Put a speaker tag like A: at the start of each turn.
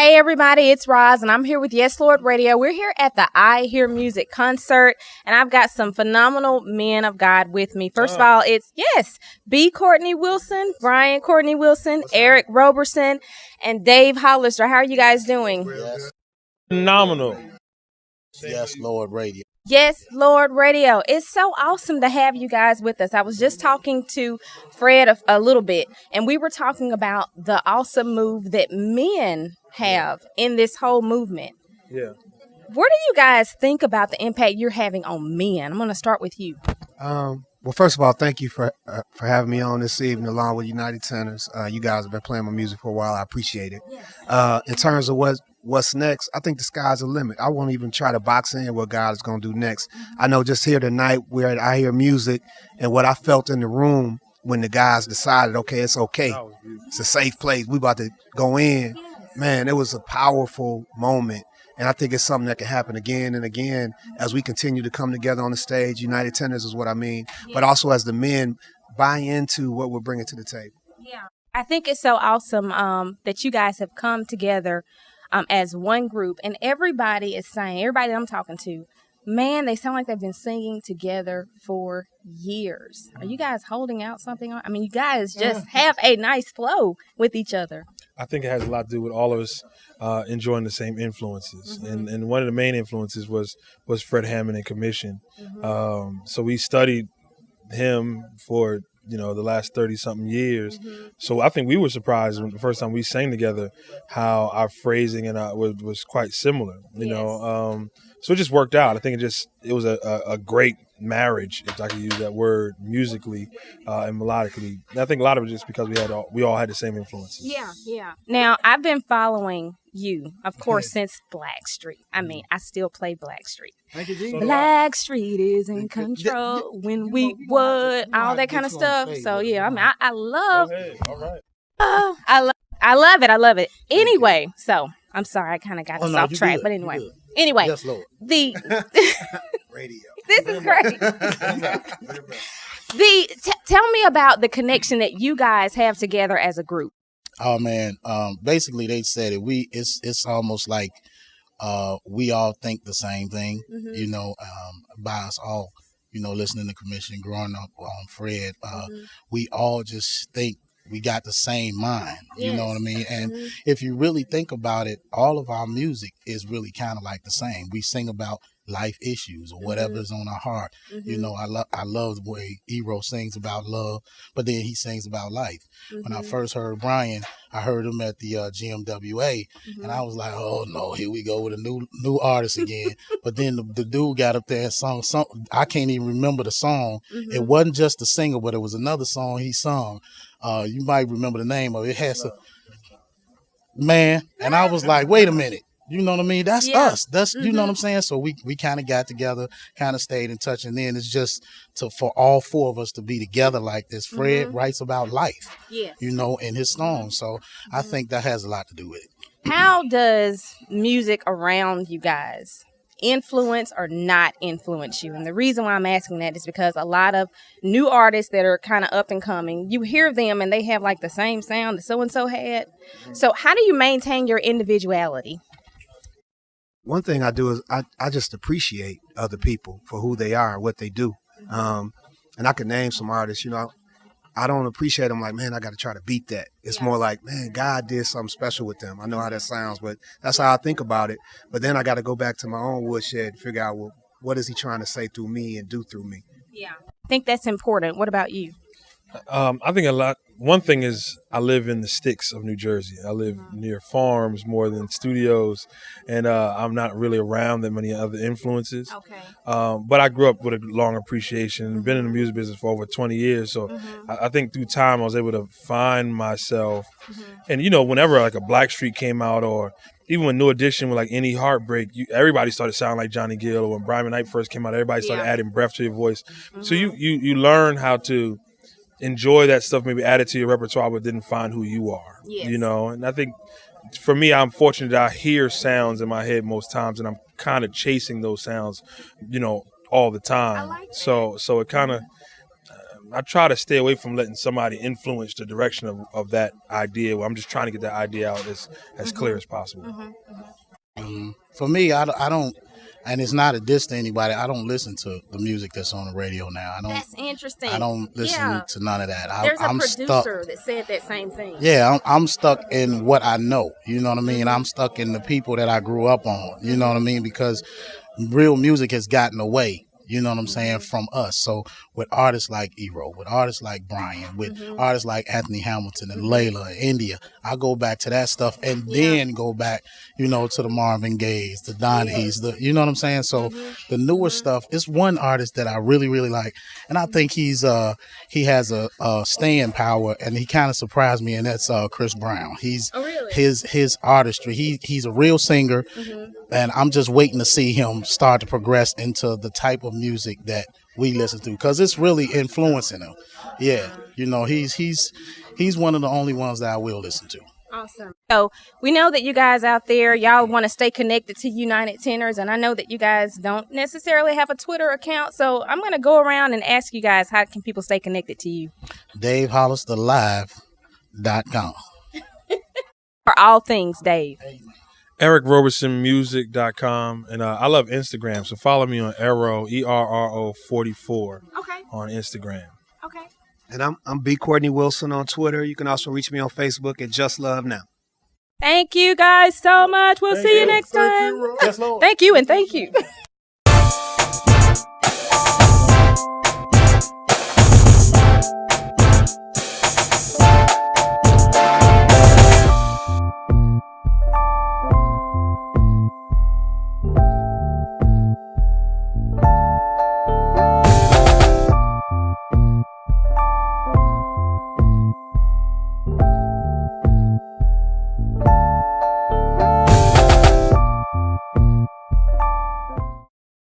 A: Hey everybody, it's Roz and I'm here with Yes Lord Radio. We're here at the I Hear Music concert and I've got some phenomenal men of God with me. First of all, it's B. Courtney Wilson, Bryan Courtney Wilson, Eric Roberson, and Dave Hollister. How are you guys doing?
B: Yes.
C: Phenomenal.
B: Yes, Lord Radio.
A: Yes, Lord Radio. It's so awesome to have you guys with us. I was just talking to Fred a little bit, and we were talking about the awesome move that men have in this whole movement.
C: Yeah.
A: What do you guys think about the impact you're having on men? I'm going to start with you.
D: Well, first of all, thank you for having me on this evening along with United Tenors. You guys have been playing my music for a while. I appreciate it. Yes. In terms of what's next, I think the sky's the limit. I won't even try to box in what God is going to do next. I know just here tonight where I hear music and what I felt in the room when the guys decided, okay, it's okay. It's a safe place. We about to go in. Man, it was a powerful moment. And I think it's something that can happen again and again as we continue to come together on the stage. United Tenors is what I mean. But also as the men buy into what we're bringing to the table.
A: Yeah, I think it's so awesome that you guys have come together as one group. And everybody is saying, everybody that I'm talking to, man, they sound like they've been singing together for years. Are you guys holding out something? I mean, you guys just have a nice flow with each other.
C: I think it has a lot to do with all of us enjoying the same influences. Mm-hmm. And one of the main influences was Fred Hammond and Commission. Mm-hmm. So we studied him for, the last 30-something years. Mm-hmm. So I think we were surprised when the first time we sang together how our phrasing and was quite similar, you know. So it just worked out. I think it was a great marriage, if I could use that word, musically and melodically. And I think a lot of it just because we all had the same influences.
A: Yeah. Now, I've been following you, of course, since Blackstreet. I mean, I still play Blackstreet.
B: Thank you, G.
A: Blackstreet is in control when we would, all that kind of stuff. So, yeah, I mean, I love,
C: all right.
A: I love it. Anyway, so I'm sorry, I kind of got us off track, but anyway. Anyway,
B: yes, Lord.
D: Radio.
A: This is great. Tell me about the connection that you guys have together as a group.
B: Oh man, basically they said it's almost like we all think the same thing, by us all, listening to Commission, growing up on Fred, we all just think we got the same mind, you know what I mean? And if you really think about it, all of our music is really kind of like the same. We sing about life issues or whatever's on our heart. I love the way Ero sings about love, but then he sings about life. When I first heard Bryan, I heard him at the GMWA, and I was like, oh no, here we go with a new artist again. But then the dude got up there and sung something. I can't even remember the song. It wasn't just the singer, but it was another song he sung. You might remember the name of it. It has and I was like, wait a minute. You know what I mean? That's us. That's you know what I'm saying? So we kind of got together, kind of stayed in touch, and then it's just for all four of us to be together like this. Fred writes about life, in his songs. So I think that has a lot to do with it.
A: How does music around you guys influence or not influence you? And the reason why I'm asking that is because a lot of new artists that are kind of up and coming, you hear them and they have like the same sound that so-and-so had. So how do you maintain your individuality?
D: One thing I do is I just appreciate other people for who they are, what they do. And I could name some artists, I don't appreciate them like, man, I got to try to beat that. It's more like, man, God did something special with them. I know how that sounds, but that's how I think about it. But then I got to go back to my own woodshed and figure out, well, what is he trying to say through me and do through me?
A: Yeah, I think that's important. What about you?
C: I think one thing is I live in the sticks of New Jersey. I live near farms more than studios, and I'm not really around that many other influences. Okay. But I grew up with a long appreciation, been in the music business for over 20 years. So I think through time I was able to find myself. And, whenever like a Blackstreet came out, or even when New Edition with like Any Heartbreak, everybody started sounding like Johnny Gill. Or when Brian Knight first came out, everybody started adding breath to your voice. So you learn how to enjoy that stuff, maybe add it to your repertoire, but didn't find who you are, And I think for me, I'm fortunate that I hear sounds in my head most times, and I'm kind of chasing those sounds, all the time. I like that. So it kind of I try to stay away from letting somebody influence the direction of that idea. I'm just trying to get that idea out as clear as possible.
B: For me, I don't, and it's not a diss to anybody. I don't listen to the music that's on the radio now.
A: That's interesting.
B: I don't listen to none of that.
A: There's
B: I'm
A: a producer
B: stuck.
A: that said that same thing.
B: Yeah, I'm stuck in what I know. You know what I mean? I'm stuck in the people that I grew up on. You know what I mean? Because real music has gotten away. You know what I'm saying, from us. So with artists like Ero, with artists like Bryan, with artists like Anthony Hamilton and Layla and India, I go back to that stuff and then go back, you know, to the Marvin Gayes, the Donnies, you know what I'm saying? So the newer stuff, it's one artist that I really, really like. And I think he has a staying power, and he kind of surprised me, and that's Chris Brown. He's his artistry. He's a real singer, and I'm just waiting to see him start to progress into the type of music that we listen to, because it's really influencing him. Yeah, you know, he's one of the only ones that I will listen to.
A: Awesome. So we know that you guys out there, y'all want to stay connected to United Tenors, and I know that you guys don't necessarily have a Twitter account, so I'm going to go around and ask you guys, how can people stay connected to you?
B: DaveHollisterLive.com.
A: For all things, Dave.
C: EricRobersonMusic.com, and I love Instagram, so follow me on Erro, ERRO44 on Instagram.
A: Okay.
D: And I'm B. Courtney Wilson on Twitter. You can also reach me on Facebook at Just Love Now.
A: Thank you guys so much. We'll see you next time.
B: Yes, Lord.
A: Thank you, and thank you.